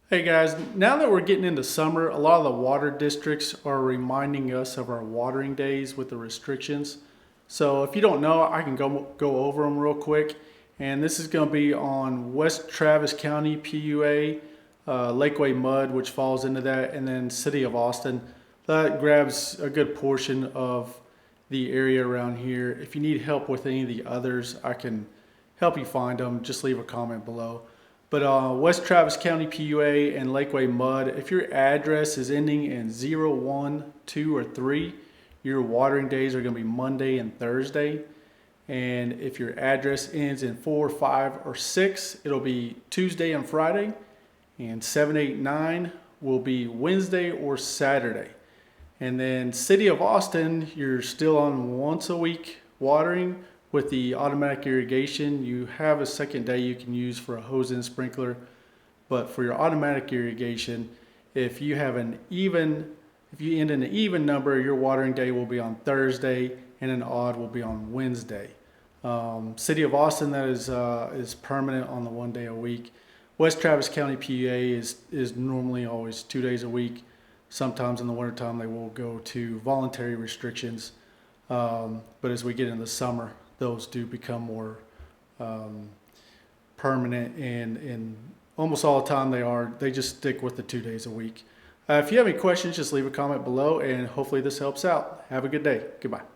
Hey guys, now that we're getting into summer, a lot of the water districts are reminding us of our watering days with the restrictions. So if you don't know, I can go over them real quick. And this is going to be on West Travis County PUA, Lakeway MUD, which falls into that, and then City of Austin. That grabs a good portion of the area around here. If you need help with any of the others, I can help you find them. Just leave a comment below. But West Travis County PUA and Lakeway MUD, if your address is ending in 0, 1, 2, or 3, your watering days are going to be Monday and Thursday. And if your address ends in 4, 5, or 6, it'll be Tuesday and Friday. And 7, 8, 9 will be Wednesday or Saturday. And then City of Austin, you're still on once a week watering. With the automatic irrigation, you have a second day you can use for a hose-in sprinkler. But for your automatic irrigation, if you end in an even number, your watering day will be on Thursday, and an odd will be on Wednesday. City of Austin, that is permanent on the 1 day a week. West Travis County PUA is normally always 2 days a week. Sometimes in the wintertime they will go to voluntary restrictions. But as we get into the summer, those do become more permanent, and almost all the time they just stick with the 2 days a week. If you have any questions, just leave a comment below, and hopefully this helps out. Have a good day. Goodbye.